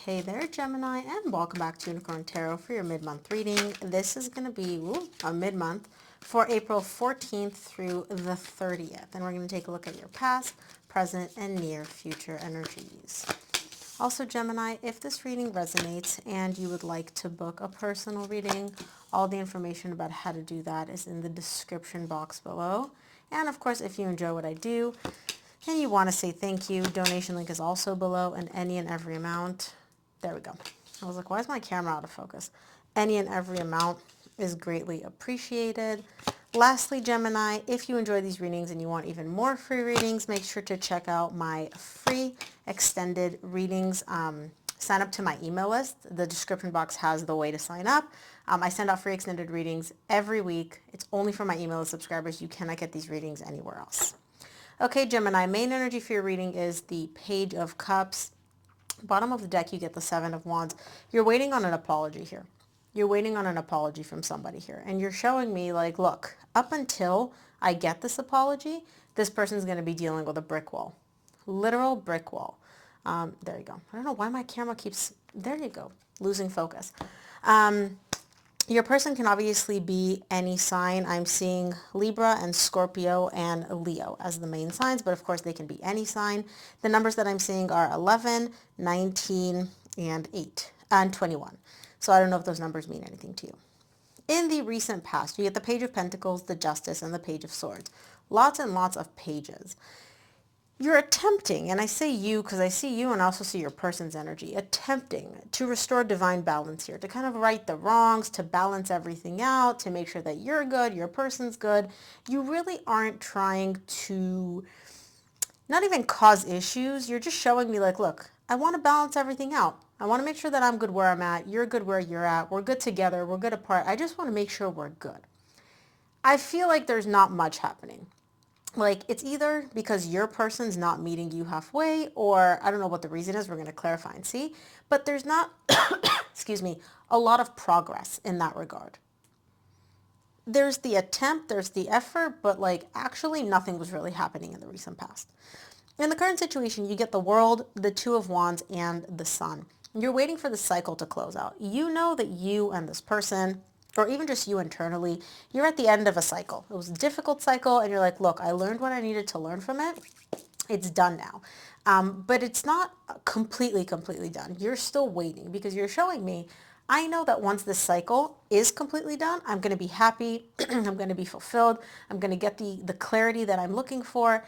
Hey there, Gemini, and welcome back to Unicorn Tarot for your mid-month reading. This is going to be a mid-month for April 14th through the 30th. And we're going to take a look at your past, present, and near future energies. Also, Gemini, if this reading resonates and you would like to book a personal reading, all the information about how to do that is in the description box below. And of course, if you enjoy what I do and you want to say thank you, donation link is also below, and any and every amount. There we go. I was like, why is my camera out of focus? Any and every amount is greatly appreciated. Lastly, Gemini, if you enjoy these readings and you want even more free readings, make sure to check out my free extended readings. Sign up to my email list. The description box has the way to sign up. I send out free extended readings every week. It's only for my email list subscribers. You cannot get these readings anywhere else. Okay, Gemini, main energy for your reading is the Page of Cups. Bottom of the deck, you get the Seven of Wands. You're waiting on an apology here. You're waiting on an apology from somebody here. And you're showing me like, look, up until I get this apology, this person's going to be dealing with a brick wall. Literal brick wall. There you go. I don't know why my camera keeps, there you go, losing focus. Your person can obviously be any sign. I'm seeing Libra and Scorpio and Leo as the main signs, but of course they can be any sign. The numbers that I'm seeing are 11, 19, and 8, and 21. So I don't know if those numbers mean anything to you. In the recent past, you get the Page of Pentacles, the Justice, and the Page of Swords. Lots and lots of pages. You're attempting, and I say you because I see you and I also see your person's energy, attempting to restore divine balance here, to kind of right the wrongs, to balance everything out, to make sure that you're good, your person's good. You really aren't trying to not even cause issues. You're just showing me like, look, I want to balance everything out. I want to make sure that I'm good where I'm at, you're good where you're at, we're good together, we're good apart. I just want to make sure we're good. I feel like there's not much happening. Like, it's either because your person's not meeting you halfway, or I don't know what the reason is. We're going to clarify and see. But there's not, excuse me, a lot of progress in that regard. There's the attempt, there's the effort, but like actually nothing was really happening in the recent past. In the current situation, you get the World, the Two of Wands, and the Sun. You're waiting for the cycle to close out. You know that you and this person, or even just you internally, you're at the end of a cycle. It was a difficult cycle, and you're like, look, I learned what I needed to learn from it. It's done now. But it's not completely done. You're still waiting because you're showing me, I know that once this cycle is completely done, I'm going to be happy. I'm going to be fulfilled. I'm going to get the clarity that I'm looking for.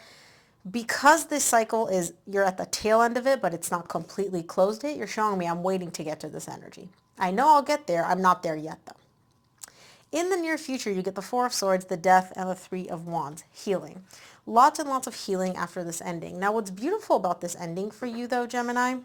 Because this cycle is, you're at the tail end of it, but it's not completely closed yet, you're showing me I'm waiting to get to this energy. I know I'll get there. I'm not there yet, though. In the near future, you get the Four of Swords, the Death, and the Three of Wands, healing. Lots and lots of healing after this ending. Now, what's beautiful about this ending for you, though, Gemini,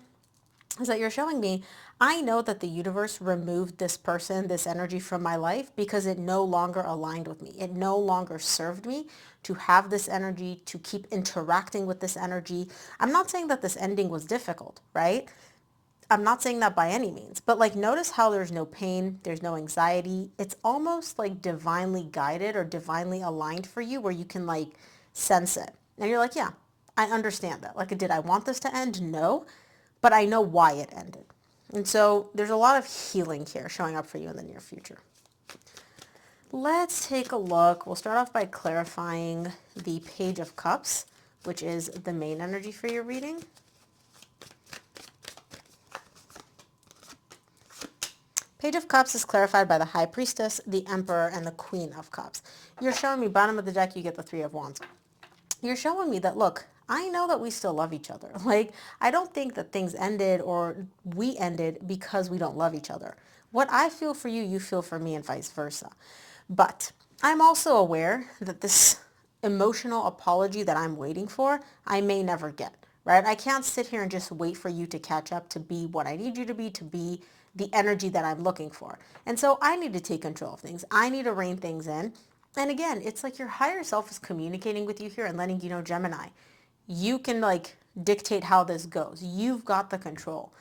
is that you're showing me, I know that the universe removed this person, this energy from my life because it no longer aligned with me. It no longer served me to have this energy, to keep interacting with this energy. I'm not saying that this ending was difficult, right? I'm not saying that by any means, but like notice how there's no pain, there's no anxiety. It's almost like divinely guided or divinely aligned for you where you can like sense it. And you're like, yeah, I understand that. Like, did I want this to end? No, but I know why it ended. And so there's a lot of healing here showing up for you in the near future. Let's take a look. We'll start off by clarifying the Page of Cups, which is the main energy for your reading. Page of Cups is clarified by the High Priestess, the Emperor, and the Queen of Cups. You're showing me, bottom of the deck, you get the Three of Wands. You're showing me that, look, I know that we still love each other. Like, I don't think that things ended or we ended because we don't love each other. What I feel for you, you feel for me, and vice versa. But I'm also aware that this emotional apology that I'm waiting for, I may never get, right? I can't sit here and just wait for you to catch up to be what I need you to be the energy that I'm looking for. And so I need to take control of things. I need to rein things in. And again, it's like your higher self is communicating with you here and letting you know, Gemini, you can like dictate how this goes. You've got the control.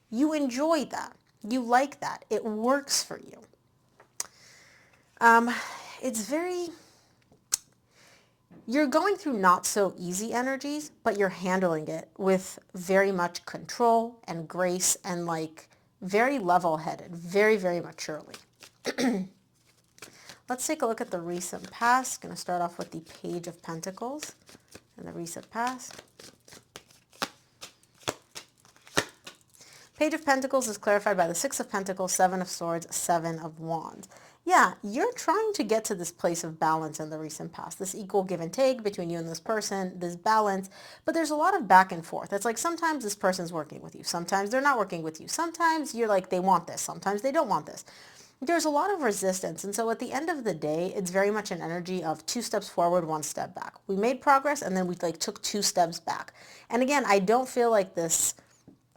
You enjoy that. You like that. It works for you. It's very, You're going through not so easy energies, but you're handling it with very much control and grace and like very level-headed, very, very maturely. Let's take a look at the recent past. Going to start off with the Page of Pentacles in the recent past. Page of Pentacles is clarified by the Six of Pentacles, Seven of Swords, Seven of Wands. Yeah, you're trying to get to this place of balance in the recent past, this equal give and take between you and this person, this balance, but there's a lot of back and forth. It's like sometimes this person's working with you, sometimes they're not working with you, sometimes you're like they want this, sometimes they don't want this. There's a lot of resistance, and so at the end of the day, it's very much an energy of 2 steps forward, 1 step back. We made progress, and then we like took 2 steps back. And again, I don't feel like this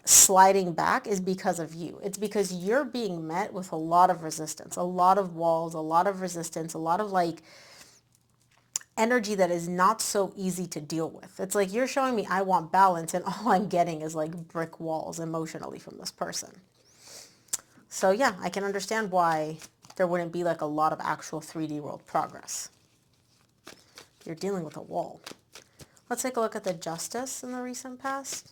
sliding back is because of you. It's because you're being met with a lot of resistance, a lot of walls, a lot of resistance, a lot of like energy that is not so easy to deal with. It's like you're showing me I want balance and all I'm getting is like brick walls emotionally from this person. So yeah, I can understand why there wouldn't be like a lot of actual 3D world progress. You're dealing with a wall. Let's take a look at the Justice in the recent past.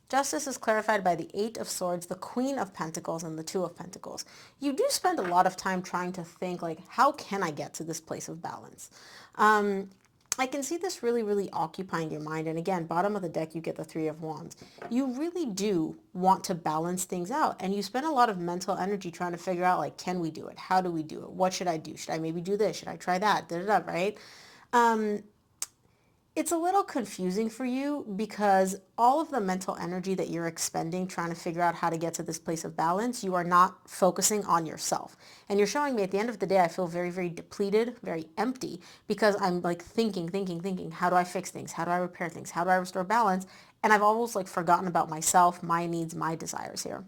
Justice is clarified by the Eight of Swords, the Queen of Pentacles, and the Two of Pentacles. You do spend a lot of time trying to think, like, how can I get to this place of balance? I can see this really, really occupying your mind. And again, bottom of the deck, you get the Three of Wands. You really do want to balance things out. And you spend a lot of mental energy trying to figure out, like, can we do it? How do we do it? What should I do? Should I maybe do this? Should I try that? Da-da-da, right? It's a little confusing for you because all of the mental energy that you're expending trying to figure out how to get to this place of balance, you are not focusing on yourself. And you're showing me at the end of the day, I feel very, very depleted, very empty because I'm like thinking, how do I fix things? How do I repair things? How do I restore balance? And I've almost like forgotten about myself, my needs, my desires here.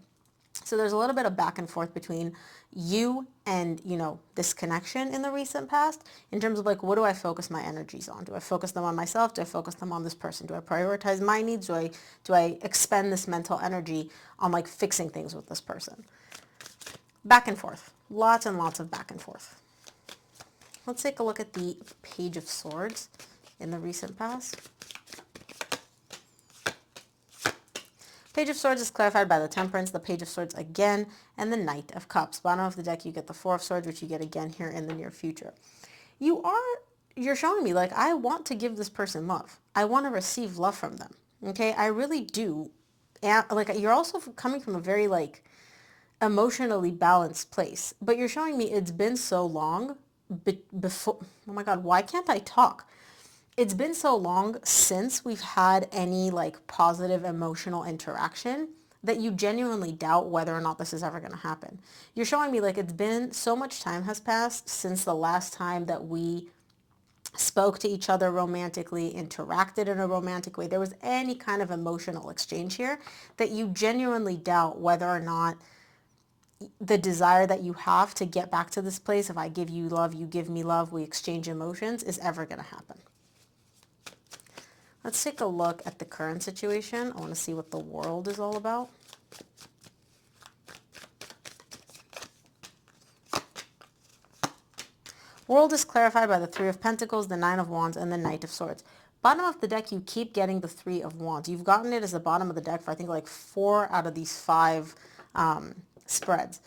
So there's a little bit of back and forth between you and, you know, this connection in the recent past in terms of like, what do I focus my energies on? Do I focus them on myself? Do I focus them on this person? Do I prioritize my needs? Do I expend this mental energy on like fixing things with this person? Back and forth. Lots and lots of back and forth. Let's take a look at the Page of Swords in the recent past. Page of Swords is clarified by the Temperance, the Page of Swords again, and the Knight of Cups. Bottom of the deck, you get the Four of Swords, which you get again here in the near future. You're showing me, like, I want to give this person love. I want to receive love from them, okay? I really do. And, like, you're also coming from a very, like, emotionally balanced place. But you're showing me it's been so long before, oh my God, why can't I talk? It's been so long since we've had any like positive emotional interaction that you genuinely doubt whether or not this is ever going to happen. You're showing me like it's been so much time has passed since the last time that we spoke to each other romantically, interacted in a romantic way. There was any kind of emotional exchange here that you genuinely doubt whether or not the desire that you have to get back to this place, if I give you love, you give me love, we exchange emotions, is ever going to happen. Let's take a look at the current situation. I want to see what the world is all about. World is clarified by the Three of Pentacles, the Nine of Wands, and the Knight of Swords. Bottom of the deck, you keep getting the Three of Wands. You've gotten it as the bottom of the deck for I think like 4 out of these 5 spreads.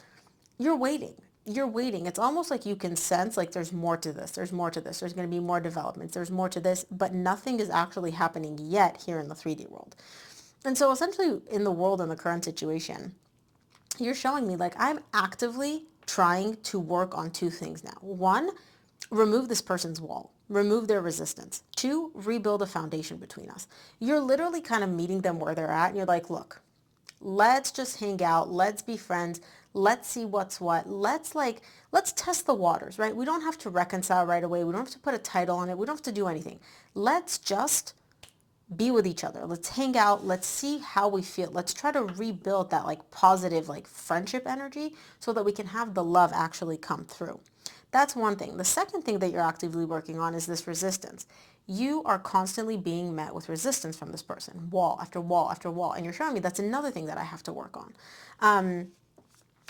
You're waiting. You're waiting. It's almost like you can sense like there's more to this. There's more to this. There's going to be more developments. There's more to this, but nothing is actually happening yet here in the 3D world. And so essentially in the world in the current situation, you're showing me like I'm actively trying to work on 2 things now. 1, remove this person's wall. Remove their resistance. 2, rebuild a foundation between us. You're literally kind of meeting them where they're at and you're like, look, let's just hang out. Let's be friends. Let's see what's what. Let's test the waters, right? We don't have to reconcile right away. We don't have to put a title on it. We don't have to do anything. Let's just be with each other. Let's hang out. Let's see how we feel. Let's try to rebuild that like positive like friendship energy so that we can have the love actually come through. That's one thing. The second thing that you're actively working on is this resistance. You are constantly being met with resistance from this person, wall after wall after wall. And you're showing me that's another thing that I have to work on.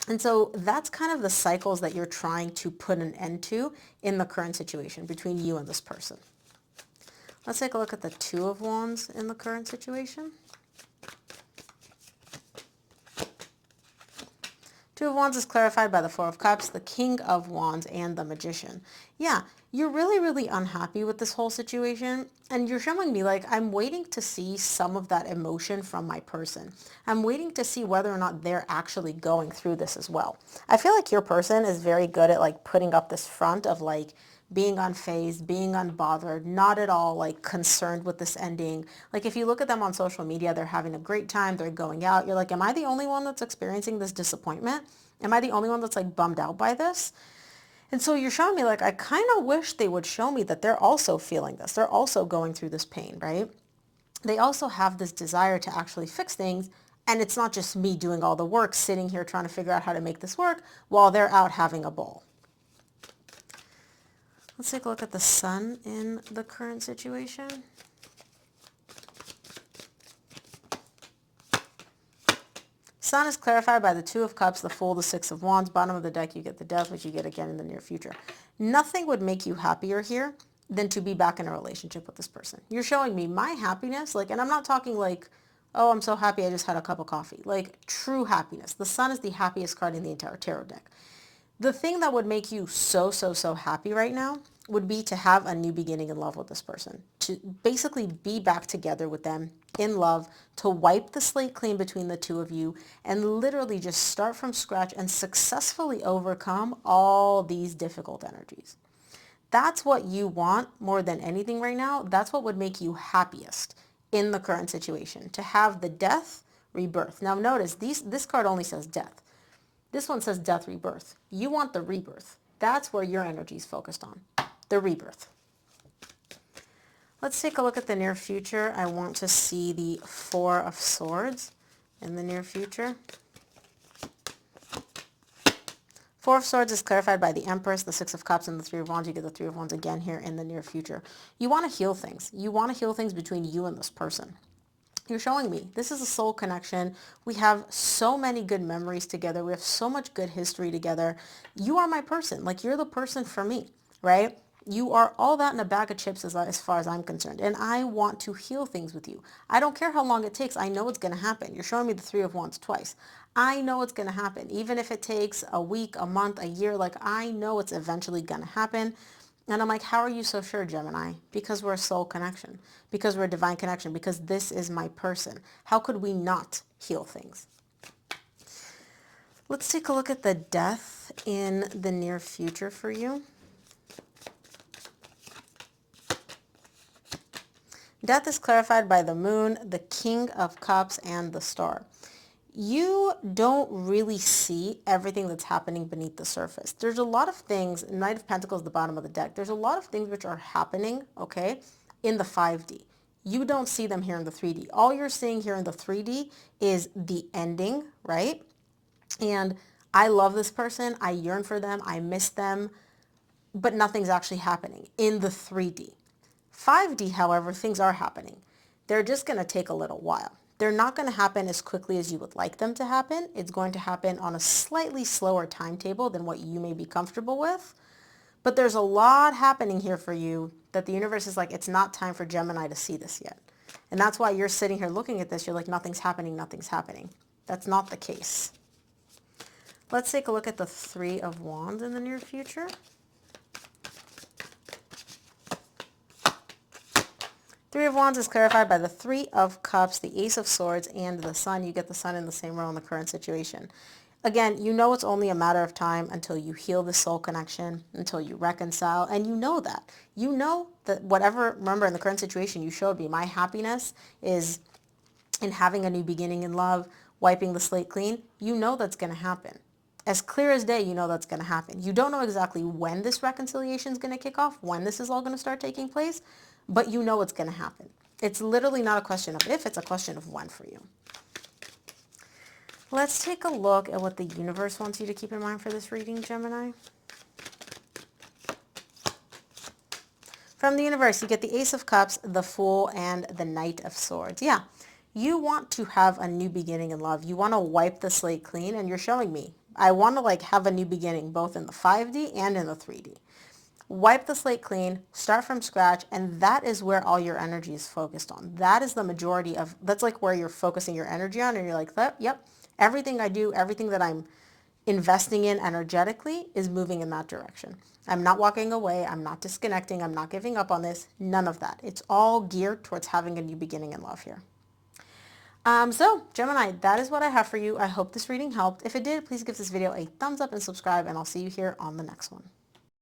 And so that's kind of the cycles that you're trying to put an end to in the current situation between you and this person. Let's take a look at the Two of Wands in the current situation. Two of Wands is clarified by the Four of Cups, the King of Wands, and the Magician. Yeah, you're really, really unhappy with this whole situation, and you're showing me like I'm waiting to see some of that emotion from my person. I'm waiting to see whether or not they're actually going through this as well. I feel like your person is very good at like putting up this front of like being unfazed, being unbothered, not at all like concerned with this ending. Like if you look at them on social media, they're having a great time, they're going out. You're like, am I the only one that's experiencing this disappointment? Am I the only one that's like bummed out by this? And so you're showing me like, I kind of wish they would show me that they're also feeling this. They're also going through this pain, right? They also have this desire to actually fix things. And it's not just me doing all the work, sitting here trying to figure out how to make this work while they're out having a ball. Let's take a look at the Sun in the current situation. Sun is clarified by the Two of Cups, the Fool, the Six of Wands. Bottom of the deck, you get the Death, which you get again in the near future. Nothing would make you happier here than to be back in a relationship with this person. You're showing me my happiness, like, and I'm not talking like, oh, I'm so happy I just had a cup of coffee. Like, true happiness. The Sun is the happiest card in the entire tarot deck. The thing that would make you so happy right now would be to have a new beginning in love with this person, to basically be back together with them in love, to wipe the slate clean between the two of you and literally just start from scratch and successfully overcome all these difficult energies. That's what you want more than anything right now. That's what would make you happiest in the current situation, to have the Death, rebirth. Now notice, this card only says death. This one says death, rebirth. You want the rebirth. That's where your energy is focused on, the rebirth. Let's take a look at the near future. I want to see the Four of Swords in the near future. Four of Swords is clarified by the Empress, the Six of Cups, and the Three of Wands. You get the Three of Wands again here in the near future. You want to heal things. You want to heal things between you and this person. You're showing me this is a soul connection. We have so many good memories together. We have so much good history together. You are my person. Like, you're the person for me, right? You are all that in a bag of chips as far as I'm concerned. And I want to heal things with you. I don't care how long it takes. I know it's going to happen. You're showing me the Three of Wands twice. I know it's going to happen. Even if it takes a week, a month, a year, like, I know it's eventually going to happen. And I'm like, how are you so sure, Gemini? Because we're a soul connection, because we're a divine connection, because this is my person. How could we not heal things? Let's take a look at the Death in the near future for you. Death is clarified by the Moon, the King of Cups, and the Star. You don't really see everything that's happening beneath the surface. There's a lot of things, Knight of Pentacles, the bottom of the deck, there's a lot of things which are happening, okay, in the 5D. You don't see them here in the 3D. All you're seeing here in the 3D is the ending, right? And I love this person, I yearn for them, I miss them, but nothing's actually happening in the 3D. 5D, however, things are happening. They're just going to take a little while. They're not going to happen as quickly as you would like them to happen. It's going to happen on a slightly slower timetable than what you may be comfortable with. But there's a lot happening here for you that the universe is like, it's not time for Gemini to see this yet. And that's why you're sitting here looking at this. You're like, nothing's happening, nothing's happening. That's not the case. Let's take a look at the Three of Wands in the near future. Three of Wands is clarified by the Three of Cups, the Ace of Swords, and the Sun. You get the Sun in the same row in the current situation. Again, you know it's only a matter of time until you heal the soul connection, until you reconcile, and you know that. You know that whatever, remember in the current situation you showed me, my happiness is in having a new beginning in love, wiping the slate clean. You know that's going to happen. As clear as day, you know that's going to happen. You don't know exactly when this reconciliation is going to kick off, when this is all going to start taking place, but you know it's going to happen. It's literally not a question of if, it's a question of when for you. Let's take a look at what the universe wants you to keep in mind for this reading, Gemini. From the universe, you get the Ace of Cups, the Fool, and the Knight of Swords. Yeah, you want to have a new beginning in love. You want to wipe the slate clean, and you're showing me I want to like have a new beginning both in the 5D and in the 3D. Wipe the slate clean, start from scratch, and that is where all your energy is focused on. That is the majority of, that's like where you're focusing your energy on, and you're like, yep, everything I do, everything that I'm investing in energetically is moving in that direction. I'm not walking away. I'm not disconnecting. I'm not giving up on this. None of that. It's all geared towards having a new beginning in love here. So Gemini, that is what I have for you. I hope this reading helped. If it did, please give this video a thumbs up and subscribe, and I'll see you here on the next one.